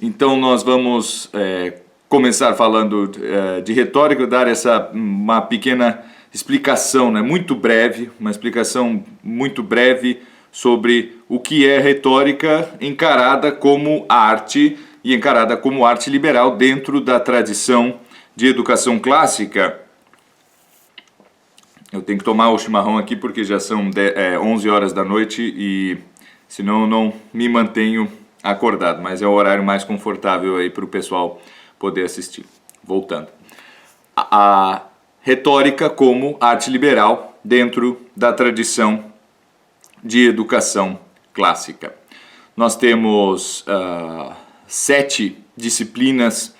Então nós vamos começar falando de retórica, dar uma pequena explicação, né, muito breve, uma explicação muito breve sobre o que é retórica encarada como arte e encarada como arte liberal dentro da tradição de educação clássica. Eu tenho que tomar o chimarrão aqui porque já são 11 horas da noite e senão eu não me mantenho acordado, mas é o horário mais confortável aí para o pessoal poder assistir. Voltando. A retórica como arte liberal dentro da tradição de educação clássica. Nós temos 7 disciplinas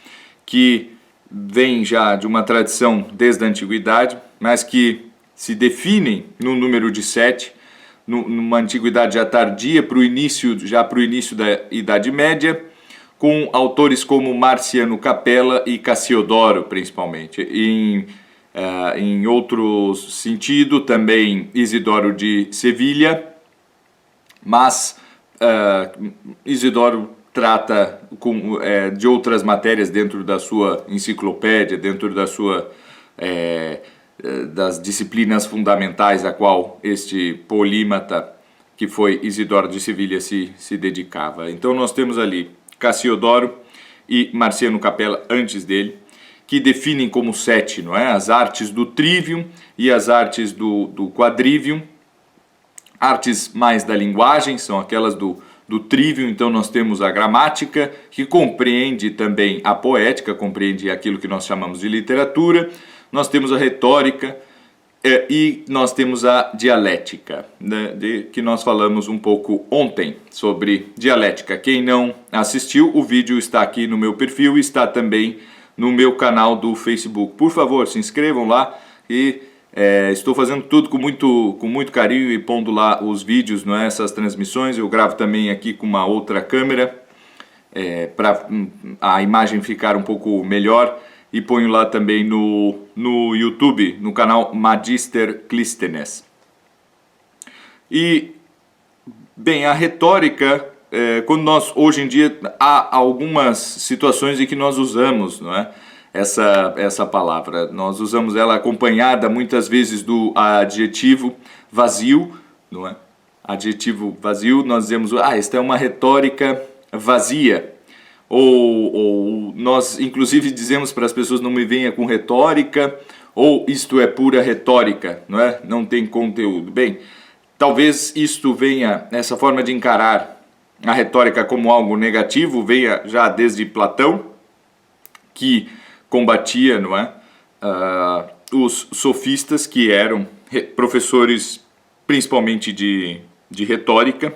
que vêm já de uma tradição desde a antiguidade, mas que se definem no número de 7, numa antiguidade já tardia, para o início da Idade Média, com autores como Marciano Capella e Cassiodoro, principalmente. Em outro sentido, também Isidoro de Sevilha, mas Isidoro trata de outras matérias dentro da sua enciclopédia, dentro da sua das disciplinas fundamentais a qual este polímata que foi Isidoro de Sevilha se dedicava. Então nós temos ali Cassiodoro e Marciano Capella antes dele, que definem como 7, não é? As artes do trivium e as artes do quadrivium. Artes mais da linguagem são aquelas do trivium, então nós temos a gramática, que compreende também a poética, compreende aquilo que nós chamamos de literatura. Nós temos a retórica e nós temos a dialética, né, que nós falamos um pouco ontem sobre dialética. Quem não assistiu, o vídeo está aqui no meu perfil e está também no meu canal do Facebook. Por favor, se inscrevam lá e estou fazendo tudo com muito carinho e pondo lá os vídeos, não é, essas transmissões. Eu gravo também aqui com uma outra câmera para a imagem ficar um pouco melhor. E ponho lá também no YouTube, no canal Magister Clístenes. E, bem, a retórica, quando nós, hoje em dia, há algumas situações em que nós usamos, não é, essa palavra. Nós usamos ela acompanhada muitas vezes do adjetivo vazio, não é? Adjetivo vazio, nós dizemos, esta é uma retórica vazia. Ou nós inclusive dizemos para as pessoas, não me venha com retórica, ou isto é pura retórica, não é? Não tem conteúdo. Bem, talvez isto venha, essa forma de encarar a retórica como algo negativo, venha já desde Platão, que combatia, não é, os sofistas, que eram professores principalmente de retórica.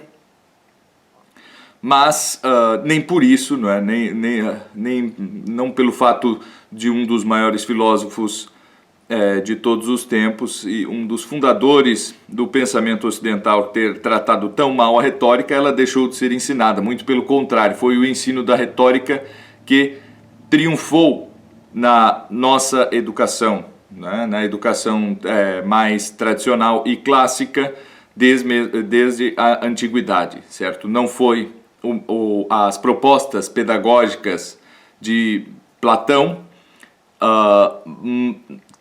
Mas nem por isso, não é? Não pelo fato de um dos maiores filósofos de todos os tempos e um dos fundadores do pensamento ocidental ter tratado tão mal a retórica, ela deixou de ser ensinada. Muito pelo contrário, foi o ensino da retórica que triunfou na nossa educação, né? Na educação mais tradicional e clássica desde a antiguidade, certo? Não foi as propostas pedagógicas de Platão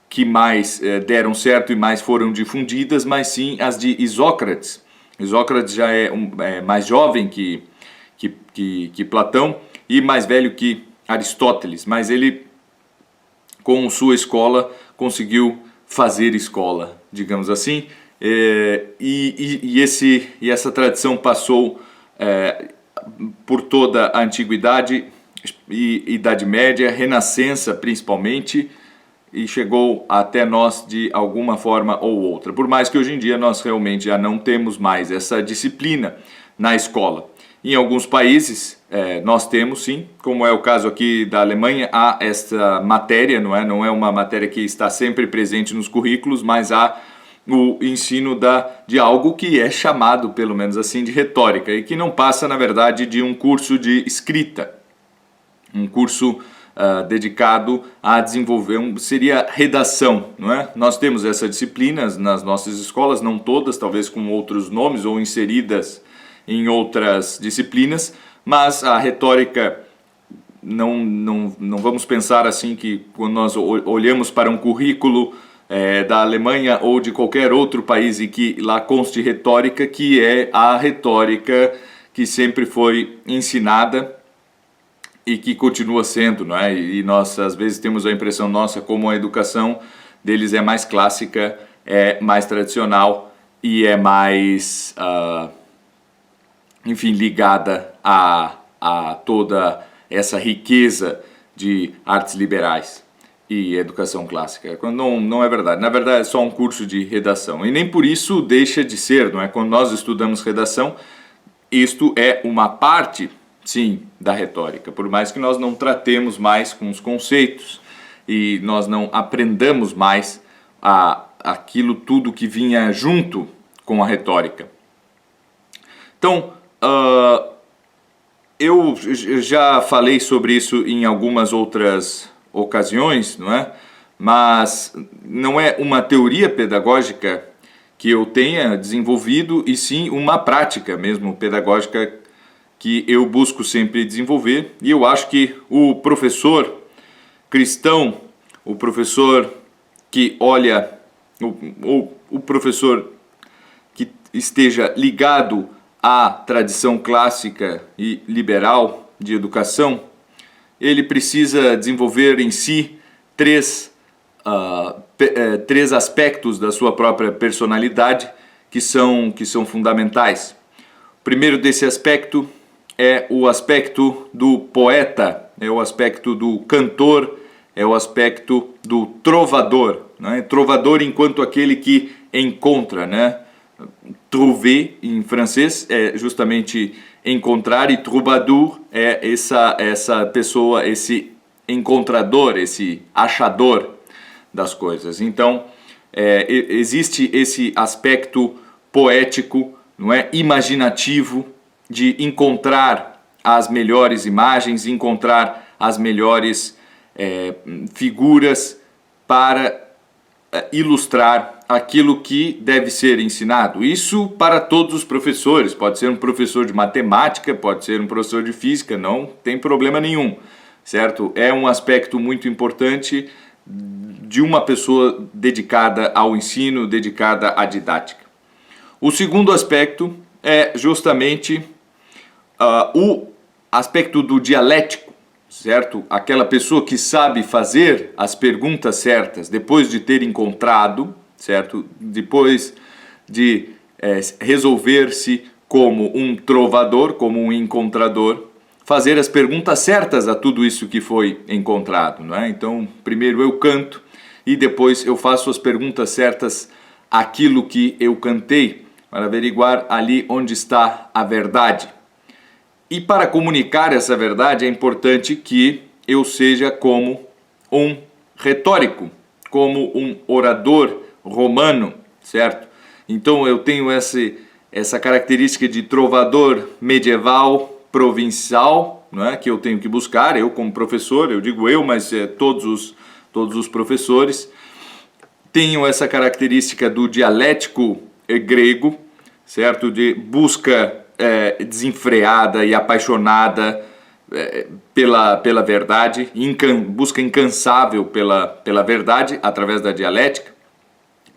que mais deram certo e mais foram difundidas, mas sim as de Isócrates. Isócrates já é mais jovem que Platão e mais velho que Aristóteles, mas ele, com sua escola, conseguiu fazer escola, digamos assim, e essa tradição passou por toda a antiguidade e Idade Média, Renascença principalmente, e chegou até nós de alguma forma ou outra. Por mais que hoje em dia nós realmente já não temos mais essa disciplina na escola. Em alguns países nós temos sim, como é o caso aqui da Alemanha, há esta matéria, não é uma matéria que está sempre presente nos currículos, mas há o ensino de algo que é chamado, pelo menos assim, de retórica, e que não passa, na verdade, de um curso de escrita, um curso dedicado a desenvolver, seria redação, não é? Nós temos essa disciplina nas nossas escolas, não todas, talvez com outros nomes ou inseridas em outras disciplinas, mas a retórica não vamos pensar assim que quando nós olhamos para um currículo da Alemanha ou de qualquer outro país e que lá conste retórica, que é a retórica que sempre foi ensinada e que continua sendo, não é? E nós às vezes temos a impressão nossa como a educação deles é mais clássica, é mais tradicional e é mais, enfim, ligada a toda essa riqueza de artes liberais e educação clássica. Quando não é verdade. Na verdade é só um curso de redação. E nem por isso deixa de ser, não é? Quando nós estudamos redação, isto é uma parte, sim, da retórica. Por mais que nós não tratemos mais com os conceitos e nós não aprendamos mais aquilo tudo que vinha junto com a retórica. Então, eu já falei sobre isso em algumas outras ocasiões, não é? Mas não é uma teoria pedagógica que eu tenha desenvolvido, e sim uma prática mesmo pedagógica que eu busco sempre desenvolver. E eu acho que o professor cristão, o professor que olha, o professor que esteja ligado à tradição clássica e liberal de educação, ele precisa desenvolver em si três aspectos da sua própria personalidade que são fundamentais. O primeiro desse aspecto é o aspecto do poeta, é o aspecto do cantor, é o aspecto do trovador, né? Trovador enquanto aquele que encontra, né? Trouver em francês é justamente encontrar, e troubadour é essa pessoa, esse encontrador, esse achador das coisas. Então, existe esse aspecto poético, não é, imaginativo, de encontrar as melhores imagens, encontrar as melhores figuras para ilustrar aquilo que deve ser ensinado. Isso para todos os professores, pode ser um professor de matemática, pode ser um professor de física, não tem problema nenhum, certo? É um aspecto muito importante de uma pessoa dedicada ao ensino, dedicada à didática. O segundo aspecto é justamente o aspecto do dialético, certo? Aquela pessoa que sabe fazer as perguntas certas depois de ter encontrado, certo? Depois de resolver-se como um trovador, como um encontrador, fazer as perguntas certas a tudo isso que foi encontrado, não é? Então, primeiro eu canto e depois eu faço as perguntas certas àquilo que eu cantei, para averiguar ali onde está a verdade. E para comunicar essa verdade é importante que eu seja como um retórico, como um orador romano, certo? Então eu tenho essa característica de trovador medieval, provincial, não é? Que eu tenho que buscar, eu como professor, eu digo eu, mas todos os professores, tenho essa característica do dialético grego, certo? De busca desenfreada e apaixonada pela verdade, busca incansável pela verdade através da dialética,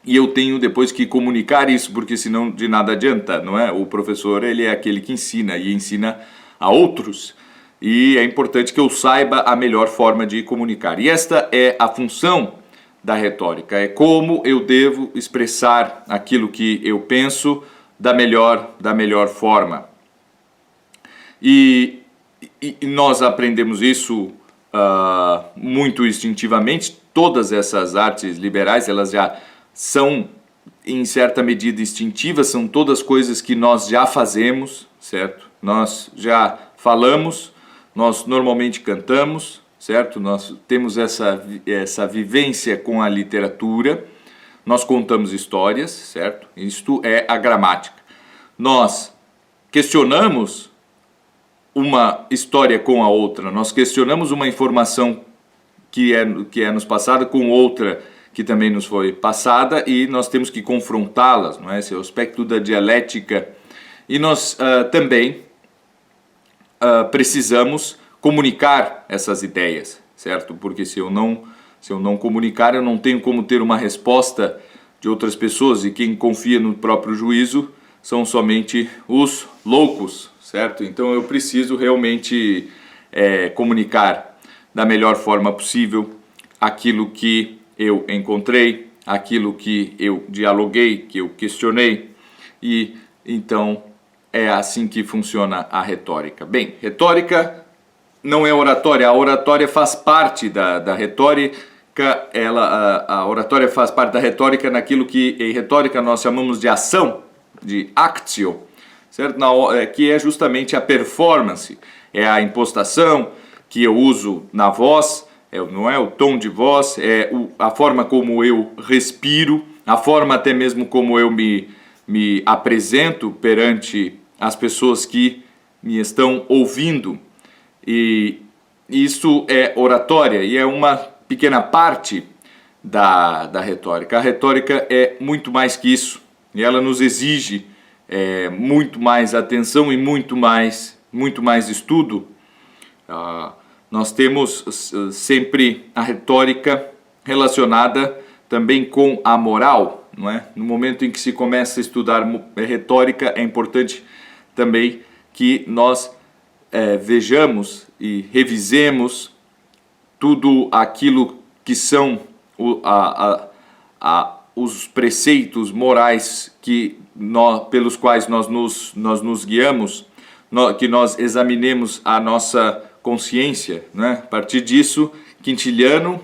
e eu tenho depois que comunicar isso, porque senão de nada adianta, não é? O professor, ele é aquele que ensina e ensina a outros, e é importante que eu saiba a melhor forma de comunicar. E esta é a função da retórica, é como eu devo expressar aquilo que eu penso da melhor forma. E nós aprendemos isso muito instintivamente. Todas essas artes liberais, elas já são em certa medida instintivas, são todas coisas que nós já fazemos, certo? Nós já falamos, nós normalmente cantamos, certo? Nós temos essa vivência com a literatura. Nós contamos histórias, certo? Isto é a gramática. Nós questionamos uma história com a outra, nós questionamos uma informação que é nos passada com outra que também nos foi passada, e nós temos que confrontá-las, não é? Esse é o aspecto da dialética. E nós também precisamos comunicar essas ideias, certo? Porque se eu não comunicar, eu não tenho como ter uma resposta de outras pessoas, e quem confia no próprio juízo são somente os loucos, certo? Então eu preciso realmente comunicar da melhor forma possível aquilo que eu encontrei, aquilo que eu dialoguei, que eu questionei, e então é assim que funciona a retórica. Bem, retórica não é oratória, a oratória faz parte da retórica, a oratória faz parte da retórica naquilo que em retórica nós chamamos de ação, de actio, certo? Que é justamente a performance, é a impostação que eu uso na voz, não é o tom de voz, é a forma como eu respiro, a forma até mesmo como eu me apresento perante as pessoas que me estão ouvindo. E isso é oratória, e é uma pequena parte da retórica. A retórica é muito mais que isso, e ela nos exige muito mais atenção e muito mais estudo. Nós temos sempre a retórica relacionada também com a moral, não é? No momento em que se começa a estudar retórica, é importante também que nós vejamos e revisemos tudo aquilo que são os preceitos morais pelos quais nós nos guiamos, que nós examinemos a nossa consciência, né? A partir disso, Quintiliano,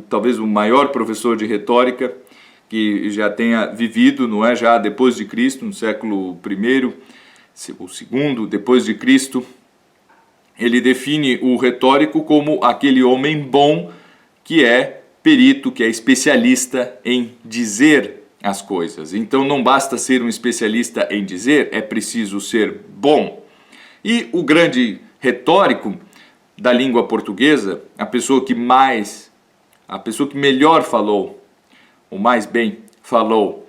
talvez o maior professor de retórica que já tenha vivido, não é, já depois de Cristo, no século I, o segundo depois de Cristo, ele define o retórico como aquele homem bom que é perito, que é especialista em dizer as coisas. Então não basta ser um especialista em dizer, é preciso ser bom. E o grande retórico da língua portuguesa, a pessoa que melhor falou, ou mais bem falou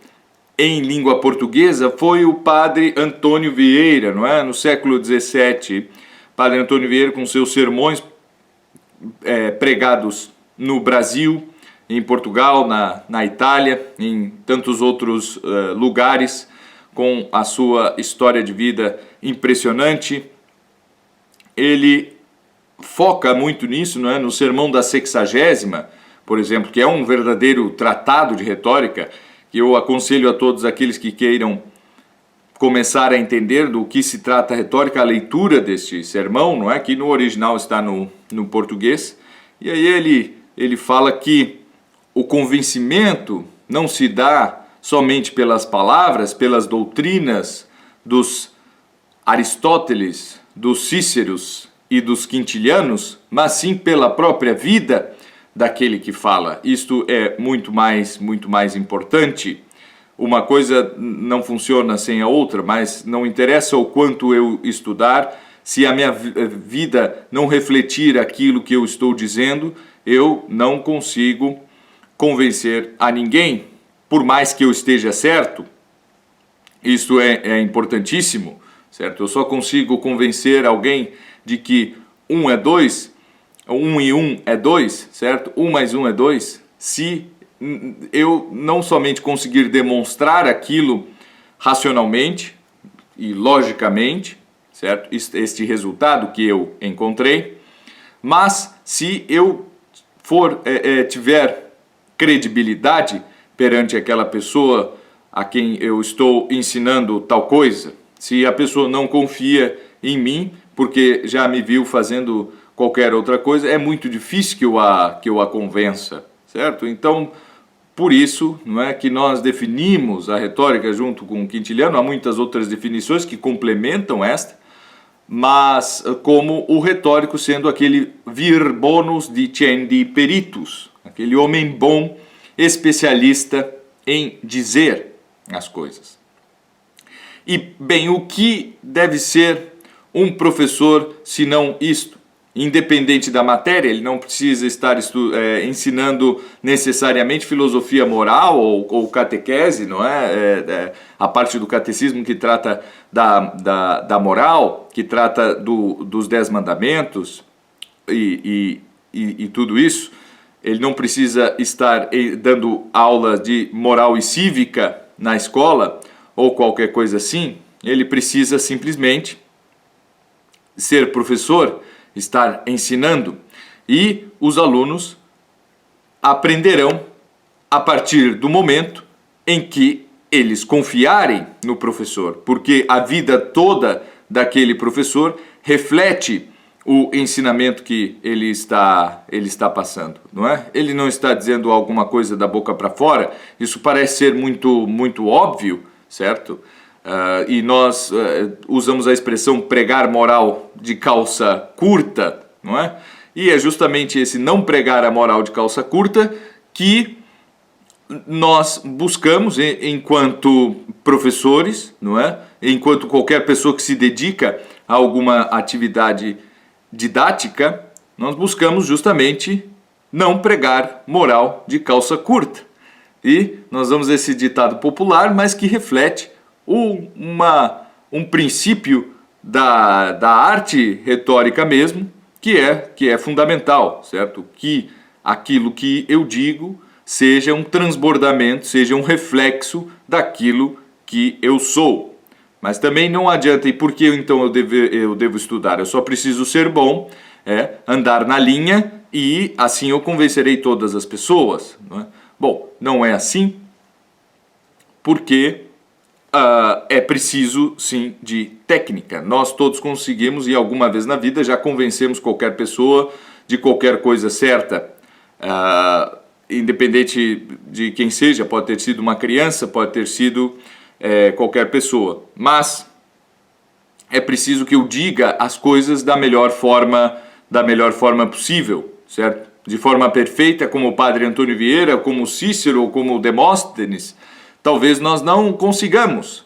em língua portuguesa, foi o padre Antônio Vieira, não é? No século XVII, padre Antônio Vieira, com seus sermões pregados no Brasil, em Portugal, na Itália, em tantos outros lugares, com a sua história de vida impressionante. Ele foca muito nisso, não é? No Sermão da Sexagésima, por exemplo, que é um verdadeiro tratado de retórica, que eu aconselho a todos aqueles que queiram começar a entender do que se trata a retórica, a leitura deste sermão, não é? Que no original está no português. E aí ele fala que o convencimento não se dá somente pelas palavras, pelas doutrinas dos Aristóteles, dos Cíceros e dos Quintilianos, mas sim pela própria vida daquele que fala. Isto é muito mais importante. Uma coisa não funciona sem a outra, mas não interessa o quanto eu estudar, se a minha vida não refletir aquilo que eu estou dizendo, eu não consigo convencer a ninguém, por mais que eu esteja certo. Isso é importantíssimo, certo? Eu só consigo convencer alguém de que 1 é 2, 1 e 1 é 2, certo? 1 mais 1 é 2, se eu não somente conseguir demonstrar aquilo racionalmente e logicamente, certo? Este resultado que eu encontrei, mas se eu tiver credibilidade perante aquela pessoa a quem eu estou ensinando tal coisa, se a pessoa não confia em mim porque já me viu fazendo qualquer outra coisa, é muito difícil que eu a convença, certo? Então, por isso, não é que nós definimos a retórica junto com o Quintiliano, há muitas outras definições que complementam esta, mas como o retórico sendo aquele vir bonus dicendi peritus, aquele homem bom, especialista em dizer as coisas. E, bem, o que deve ser um professor, se não isto? independente da matéria, ele não precisa estar ensinando necessariamente filosofia moral ou catequese, não é? A parte do catecismo que trata da moral, que trata dos 10 mandamentos e tudo isso. Ele não precisa estar dando aula de moral e cívica na escola ou qualquer coisa assim. Ele precisa simplesmente ser professor, estar ensinando, e os alunos aprenderão a partir do momento em que eles confiarem no professor, porque a vida toda daquele professor reflete o ensinamento que ele está passando, não é? Ele não está dizendo alguma coisa da boca para fora. Isso parece ser muito óbvio, certo? E nós usamos a expressão pregar moral de calça curta, não é? E é justamente esse não pregar a moral de calça curta que nós buscamos enquanto professores, não é? Enquanto qualquer pessoa que se dedica a alguma atividade didática, nós buscamos justamente não pregar moral de calça curta. E nós vamos a esse ditado popular, mas que reflete um princípio da arte retórica mesmo, que é fundamental, certo? Que aquilo que eu digo seja um transbordamento, seja um reflexo daquilo que eu sou. Mas também não adianta, e por que então eu devo estudar? Eu só preciso ser bom, andar na linha, e assim eu convencerei todas as pessoas, não é? Bom, não é assim, porque é preciso sim de técnica. Nós todos conseguimos, e alguma vez na vida já convencemos qualquer pessoa de qualquer coisa certa, independente de quem seja. Pode ter sido uma criança, pode ter sido qualquer pessoa, mas é preciso que eu diga as coisas da melhor forma possível, certo? De forma perfeita, como o padre Antônio Vieira, como Cícero ou como Demóstenes. Talvez nós não consigamos,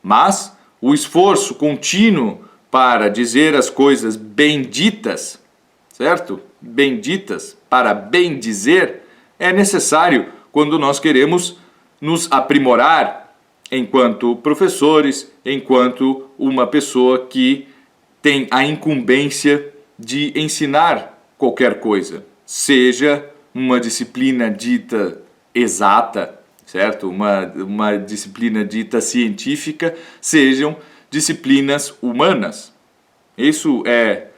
mas o esforço contínuo para dizer as coisas benditas, certo? Benditas, para bem dizer, é necessário quando nós queremos nos aprimorar enquanto professores, enquanto uma pessoa que tem a incumbência de ensinar qualquer coisa, seja uma disciplina dita exata, certo? Uma disciplina dita científica, sejam disciplinas humanas. Isso é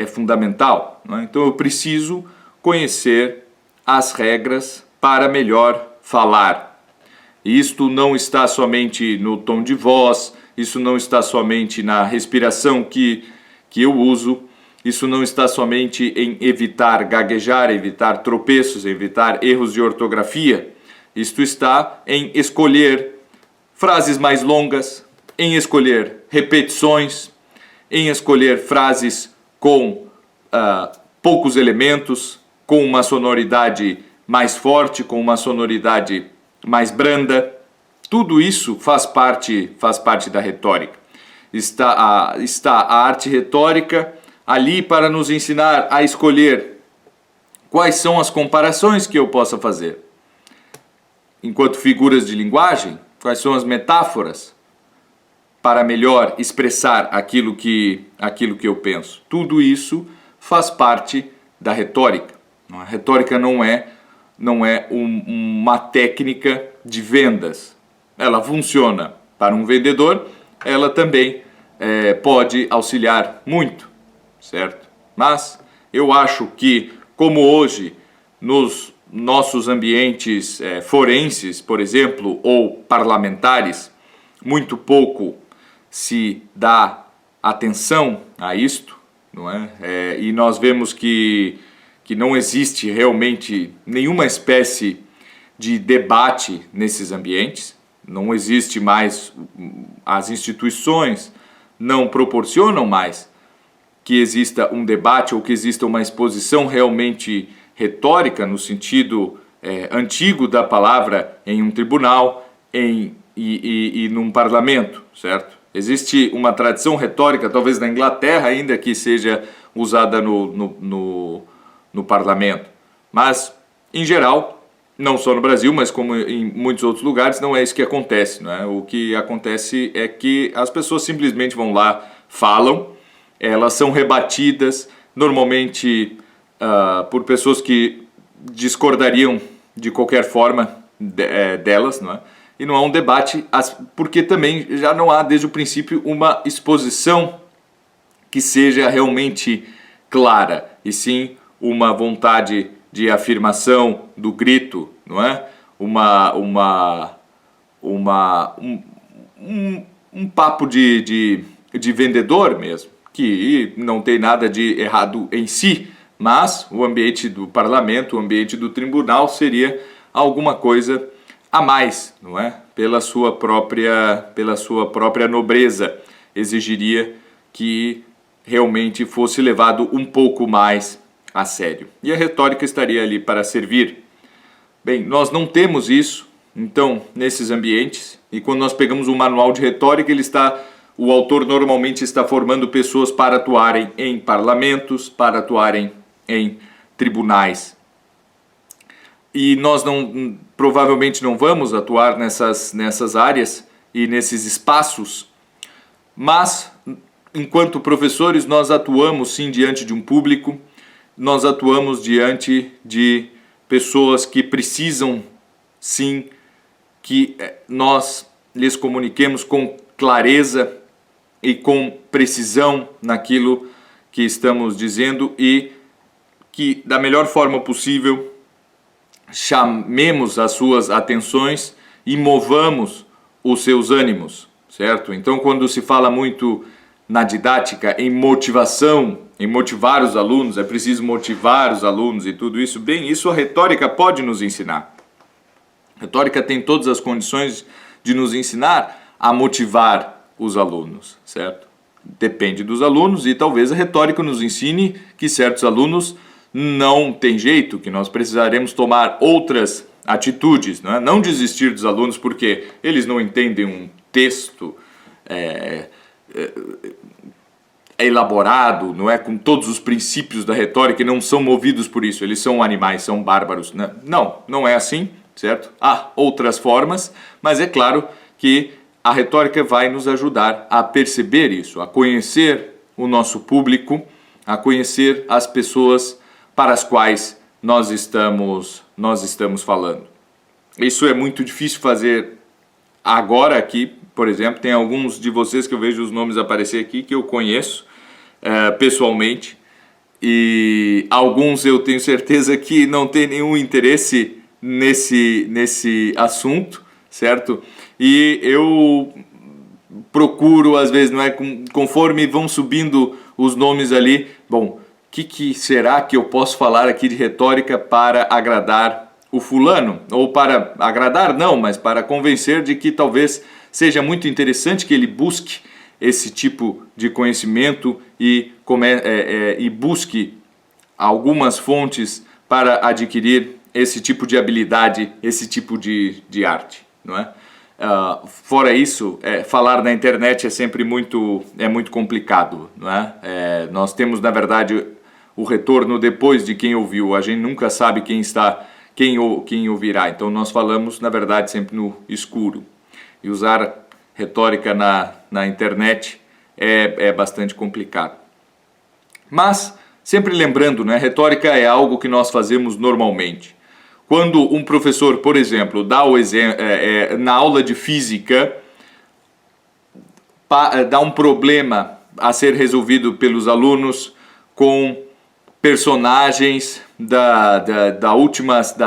fundamental, não é? Então eu preciso conhecer as regras para melhor falar. Isto não está somente no tom de voz, isso não está somente na respiração que eu uso, isso não está somente em evitar gaguejar, evitar tropeços, evitar erros de ortografia. Isto está em escolher frases mais longas, em escolher repetições, em escolher frases com poucos elementos, com uma sonoridade mais forte, com uma sonoridade mais branda. Tudo isso faz parte da retórica. Está a arte retórica ali para nos ensinar a escolher quais são as comparações que eu possa fazer. Enquanto figuras de linguagem, quais são as metáforas para melhor expressar aquilo que eu penso. Tudo isso faz parte da retórica. A retórica não é uma técnica de vendas. Ela funciona para um vendedor, ela também pode auxiliar muito, certo? Mas eu acho que, como hoje, nos nossos ambientes forenses, por exemplo, ou parlamentares, muito pouco se dá atenção a isto, não é? E nós vemos que não existe realmente nenhuma espécie de debate nesses ambientes. Não existe mais, as instituições não proporcionam mais que exista um debate ou que exista uma exposição realmente retórica no sentido antigo da palavra em um tribunal e num parlamento, certo? Existe uma tradição retórica, talvez na Inglaterra ainda, que seja usada no parlamento. Mas, em geral, não só no Brasil, mas como em muitos outros lugares, não é isso que acontece, não é? O que acontece é que as pessoas simplesmente vão lá, falam, elas são rebatidas, normalmente por pessoas que discordariam de qualquer forma delas, não é? E não há um debate, porque também já não há desde o princípio uma exposição que seja realmente clara, e sim uma vontade de afirmação do grito, não é? Um papo de vendedor mesmo, que não tem nada de errado em si, mas o ambiente do parlamento, o ambiente do tribunal seria alguma coisa a mais, não é? Pela sua própria nobreza, exigiria que realmente fosse levado um pouco mais a sério. E a retórica estaria ali para servir. Bem, nós não temos isso, então, nesses ambientes, e quando nós pegamos um manual de retórica, o autor normalmente está formando pessoas para atuarem em parlamentos, para atuarem em tribunais. E nós provavelmente não vamos atuar nessas áreas e nesses espaços, mas enquanto professores nós atuamos sim diante de um público, nós atuamos diante de pessoas que precisam sim que nós lhes comuniquemos com clareza e com precisão naquilo que estamos dizendo e que da melhor forma possível chamemos as suas atenções e movamos os seus ânimos, certo? Então, quando se fala muito na didática em motivação, em motivar os alunos, é preciso motivar os alunos e tudo isso, bem, isso a retórica pode nos ensinar. A retórica tem todas as condições de nos ensinar a motivar os alunos, certo? Depende dos alunos e talvez a retórica nos ensine que certos alunos não tem jeito, que nós precisaremos tomar outras atitudes, não é? Não desistir dos alunos porque eles não entendem um texto elaborado, não é, com todos os princípios da retórica e não são movidos por isso, eles são animais, são bárbaros, né? Não é assim, certo? Há outras formas, mas é claro que a retórica vai nos ajudar a perceber isso, a conhecer o nosso público, a conhecer as pessoas para as quais nós estamos falando. Isso é muito difícil fazer agora aqui, por exemplo, tem alguns de vocês que eu vejo os nomes aparecer aqui que eu conheço pessoalmente e alguns eu tenho certeza que não tem nenhum interesse nesse assunto, certo? E eu procuro às vezes, não é, conforme vão subindo os nomes ali, bom, o que será que eu posso falar aqui de retórica para agradar o fulano? Ou para agradar não, mas para convencer de que talvez seja muito interessante que ele busque esse tipo de conhecimento e busque algumas fontes para adquirir esse tipo de habilidade, esse tipo de arte, não é? Fora isso, falar na internet é sempre muito complicado, não é? Nós temos, na verdade, o retorno depois de quem ouviu. A gente nunca sabe quem ouvirá. Então nós falamos, na verdade, sempre no escuro. E usar retórica na internet é bastante complicado. Mas, sempre lembrando, né, retórica é algo que nós fazemos normalmente. Quando um professor, por exemplo, dá o exemplo, na aula de física, dá um problema a ser resolvido pelos alunos com personagens da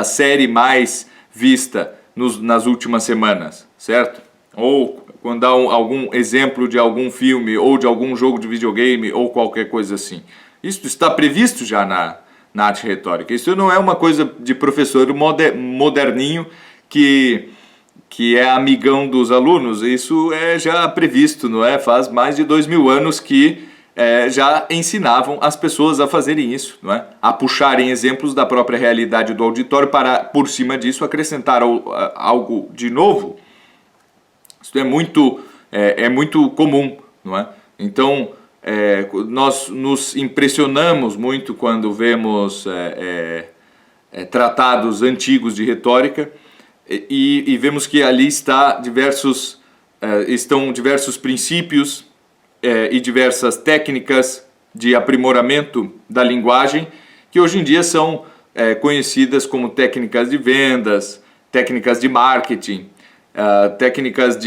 série mais vista nas últimas semanas, certo? Ou quando dá algum exemplo de algum filme ou de algum jogo de videogame ou qualquer coisa assim. Isso está previsto já na arte retórica. Isso não é uma coisa de professor moderninho que é amigão dos alunos. Isso é já previsto, não é? Faz mais de 2000 anos que já ensinavam as pessoas a fazerem isso, não é? A puxarem exemplos da própria realidade do auditório para, por cima disso, acrescentar algo de novo. Isso é muito é muito comum, não é? Então, nós nos impressionamos muito quando vemos tratados antigos de retórica e vemos que ali estão diversos princípios e diversas técnicas de aprimoramento da linguagem que hoje em dia são conhecidas como técnicas de vendas, técnicas de marketing, técnicas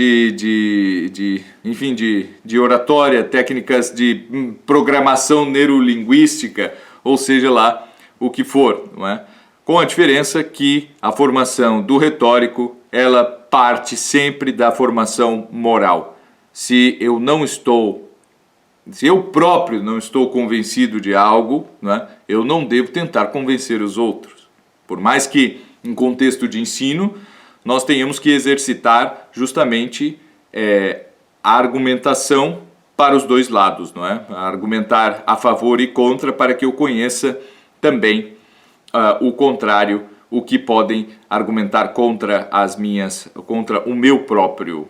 enfim, de oratória, técnicas de programação neurolinguística, ou seja lá o que for, não é? Com a diferença que a formação do retórico, ela parte sempre da formação moral. Se eu próprio não estou convencido de algo, né, eu não devo tentar convencer os outros. Por mais que, em contexto de ensino, nós tenhamos que exercitar justamente a argumentação para os dois lados, não é? Argumentar a favor e contra para que eu conheça também o contrário, o que podem argumentar contra o meu próprio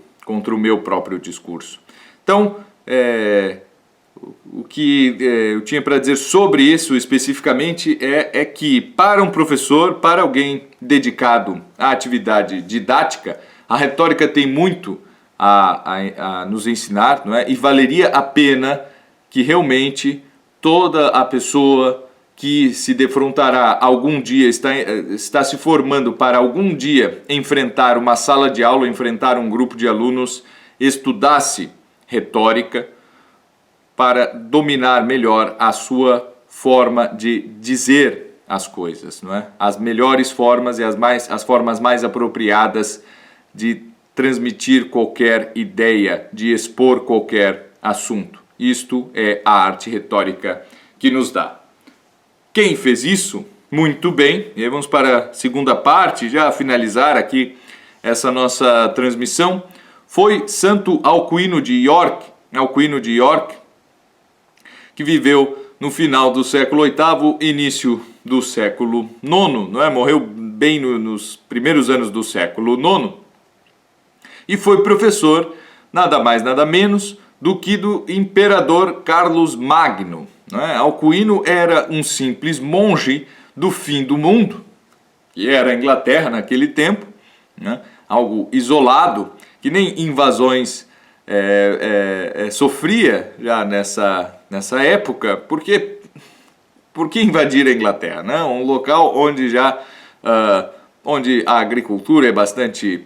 discurso. Então, o que eu tinha para dizer sobre isso especificamente é que para um professor, para alguém dedicado à atividade didática, a retórica tem muito a nos ensinar, não é? E valeria a pena que realmente toda a pessoa que se defrontará algum dia, está se formando para algum dia enfrentar uma sala de aula, enfrentar um grupo de alunos, estudasse retórica para dominar melhor a sua forma de dizer as coisas, não é? As melhores formas e as formas mais apropriadas de transmitir qualquer ideia, de expor qualquer assunto. Isto é a arte retórica que nos dá. Quem fez isso? Muito bem. E aí vamos para a segunda parte, já finalizar aqui essa nossa transmissão. Foi Santo Alcuino de York, que viveu no final do século VIII, início do século IX, não é? Morreu bem nos primeiros anos do século IX. E foi professor, nada mais, nada menos, do que do imperador Carlos Magno. Alcuino era um simples monge do fim do mundo, que era a Inglaterra naquele tempo, né? Algo isolado, que nem invasões sofria já nessa época. Por que invadir a Inglaterra? Né? Um local onde onde a agricultura é bastante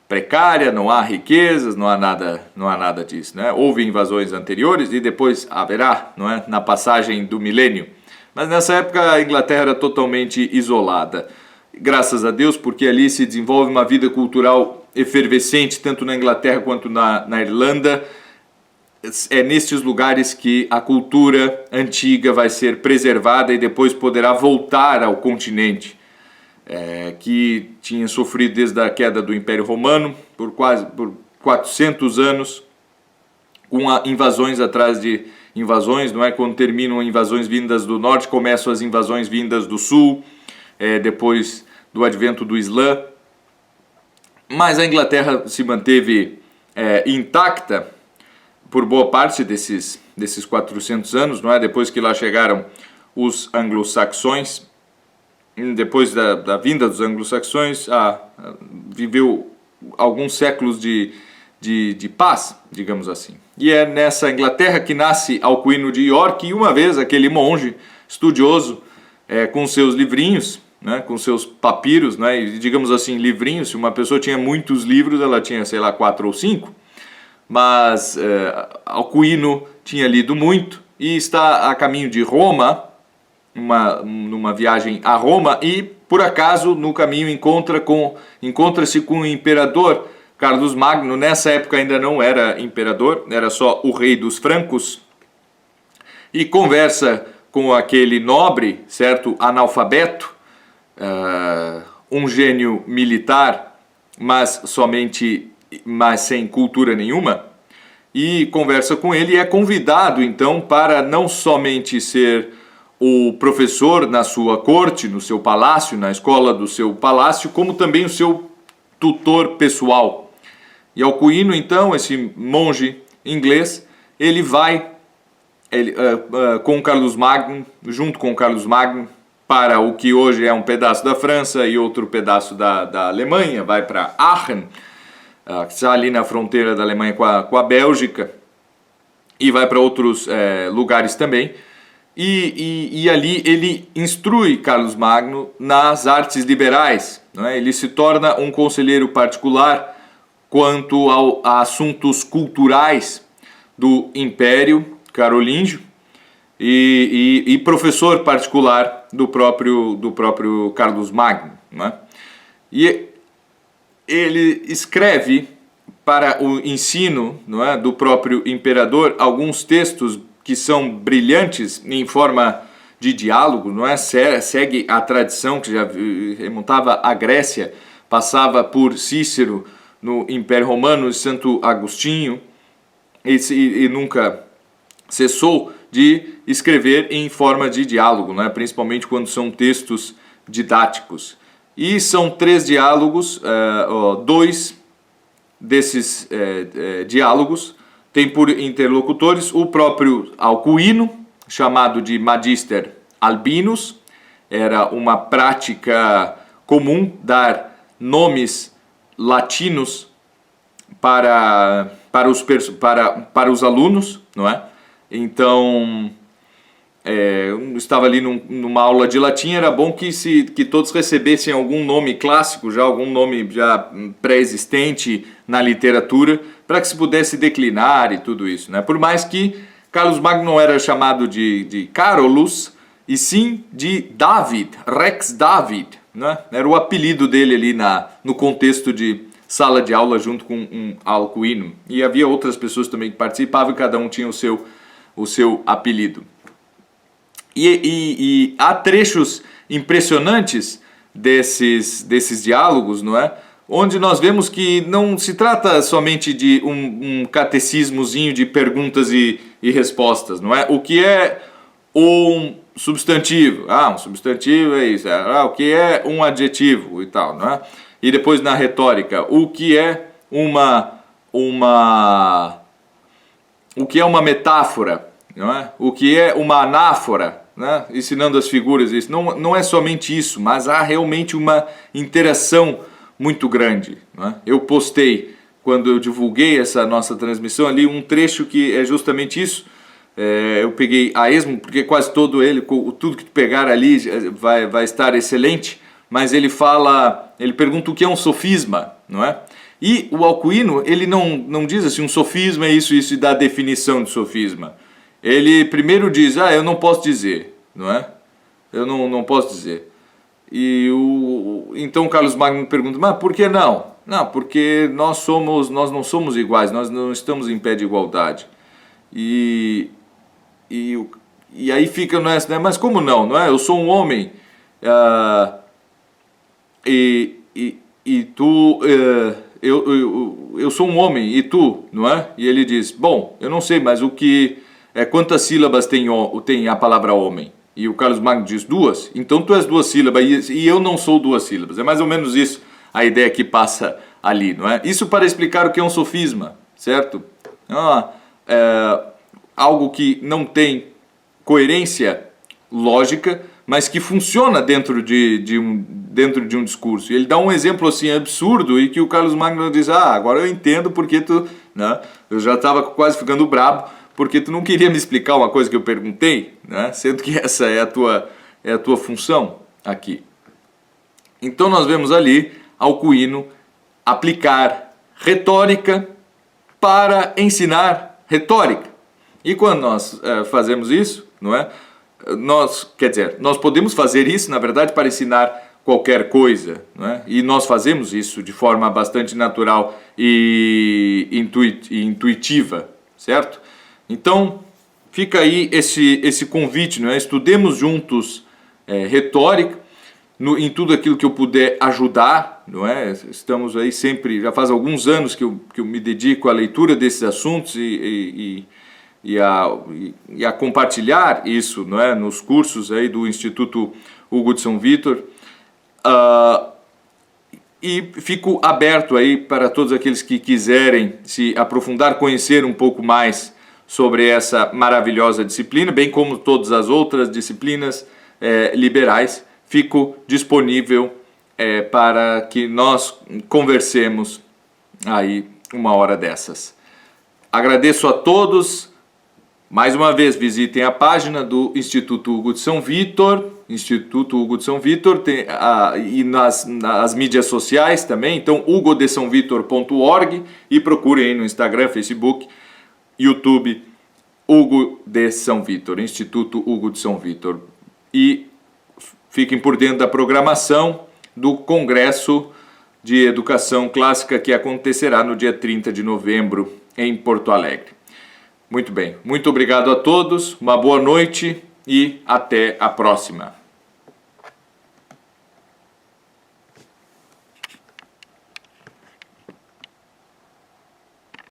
precária, não há riquezas, não há nada disso, né? Houve invasões anteriores e depois haverá, não é? Na passagem do milênio. Mas nessa época a Inglaterra era totalmente isolada. Graças a Deus, porque ali se desenvolve uma vida cultural efervescente, tanto na Inglaterra quanto na Irlanda. É nestes lugares que a cultura antiga vai ser preservada e depois poderá voltar ao continente. Que tinha sofrido desde a queda do Império Romano por 400 anos, com invasões atrás de invasões, não é? Quando terminam invasões vindas do norte, começam as invasões vindas do sul, depois do advento do Islã. Mas a Inglaterra se manteve intacta por boa parte desses 400 anos, não é? Depois que lá chegaram os anglo-saxões. Depois da vinda dos anglo-saxões, viveu alguns séculos de paz, digamos assim. E é nessa Inglaterra que nasce Alcuino de York, e uma vez aquele monge estudioso, com seus livrinhos, né, com seus papiros, né, e digamos assim, livrinhos. Se uma pessoa tinha muitos livros, ela tinha, sei lá, 4 ou 5, mas Alcuino tinha lido muito e está a caminho de Roma, numa viagem a Roma, e por acaso no caminho encontra-se com o imperador Carlos Magno. Nessa época ainda não era imperador, era só o rei dos francos, e conversa com aquele nobre, certo, analfabeto, um gênio militar, mas sem cultura nenhuma, e conversa com ele e é convidado então para não somente ser o professor na sua corte, no seu palácio, na escola do seu palácio, como também o seu tutor pessoal. E Alcuino, então, esse monge inglês, ele vai com Carlos Magno, junto com Carlos Magno, para o que hoje é um pedaço da França e outro pedaço da Alemanha, vai para Aachen, que está ali na fronteira da Alemanha com a Bélgica, e vai para outros lugares também. E ali ele instrui Carlos Magno nas artes liberais, não é? Ele se torna um conselheiro particular quanto a assuntos culturais do Império Carolíngio e professor particular do próprio Carlos Magno, não é? E ele escreve para o ensino, não é, do próprio imperador alguns textos que são brilhantes em forma de diálogo, não é? Segue a tradição que já remontava à Grécia, passava por Cícero no Império Romano, Santo Agostinho, e nunca cessou de escrever em forma de diálogo, não é? Principalmente quando são textos didáticos. E são 3 diálogos, 2 desses diálogos tem por interlocutores o próprio Alcuino, chamado de Magister Albinus. Era uma prática comum dar nomes latinos para os alunos, não é? Então, estava ali numa aula de latim, era bom que todos recebessem algum nome clássico, já algum nome já pré-existente na literatura, para que se pudesse declinar e tudo isso, né? Por mais que Carlos Magno não era chamado de Carolus, e sim de David, Rex David, né? Era o apelido dele ali no contexto de sala de aula junto com um Alcuino. E havia outras pessoas também que participavam e cada um tinha o seu apelido. E há trechos impressionantes desses diálogos, não é? Onde nós vemos que não se trata somente de um catecismozinho de perguntas e respostas, não é? O que é um substantivo? Um substantivo é isso. O que é um adjetivo e tal, não é? E depois na retórica, o que é uma metáfora, não é? O que é uma anáfora, né? Ensinando as figuras. Isso não é somente isso, mas há realmente uma interação muito grande, não é? Eu postei, quando eu divulguei essa nossa transmissão ali, um trecho que é justamente isso. Eu peguei a esmo, porque quase todo ele, tudo que tu pegar ali vai estar excelente, mas ele pergunta o que é um sofisma, não é? E o Alcuino, ele não diz assim, um sofisma é isso e dá a definição de sofisma. Ele primeiro diz, eu não posso dizer, não é? Eu não posso dizer. Então Carlos Magno pergunta, mas por que não? Não, porque nós não somos iguais, nós não estamos em pé de igualdade. E aí fica nessa, né? Mas como não é? Eu sou um homem, e tu, eu sou um homem e tu, não é? E ele diz, bom, eu não sei, mas quantas sílabas tem a palavra homem? E o Carlos Magno diz 2, então tu és 2 sílabas e eu não sou 2 sílabas. É mais ou menos isso a ideia que passa ali, não é? Isso para explicar o que é um sofisma, certo? Algo que não tem coerência lógica, mas que funciona dentro de um discurso. E ele dá um exemplo assim absurdo e que o Carlos Magno diz, agora eu entendo porque tu... Né? Eu já estava quase ficando brabo, porque tu não queria me explicar uma coisa que eu perguntei, né? Sendo que essa é a tua função aqui. Então nós vemos ali Alcuino aplicar retórica para ensinar retórica. E quando nós fazemos isso, não é? Nós podemos fazer isso, na verdade, para ensinar qualquer coisa, não é? E nós fazemos isso de forma bastante natural e intuitiva, certo? Então, fica aí esse convite, não é? Estudemos juntos retórica, em tudo aquilo que eu puder ajudar, não é? Estamos aí sempre, já faz alguns anos que eu me dedico à leitura desses assuntos e a compartilhar isso, não é? Nos cursos aí do Instituto Hugo de São Vítor. E fico aberto aí para todos aqueles que quiserem se aprofundar, conhecer um pouco mais sobre essa maravilhosa disciplina, bem como todas as outras disciplinas liberais. Fico disponível para que nós conversemos aí uma hora dessas. Agradeço a todos. Mais uma vez, visitem a página do Instituto Hugo de São Vítor, Instituto Hugo de São Vítor, e nas mídias sociais também, então hugodesaovitor.org, e procurem aí no Instagram, Facebook, YouTube, Hugo de São Vítor, Instituto Hugo de São Vítor. E fiquem por dentro da programação do Congresso de Educação Clássica que acontecerá no dia 30 de novembro em Porto Alegre. Muito bem, muito obrigado a todos, uma boa noite e até a próxima.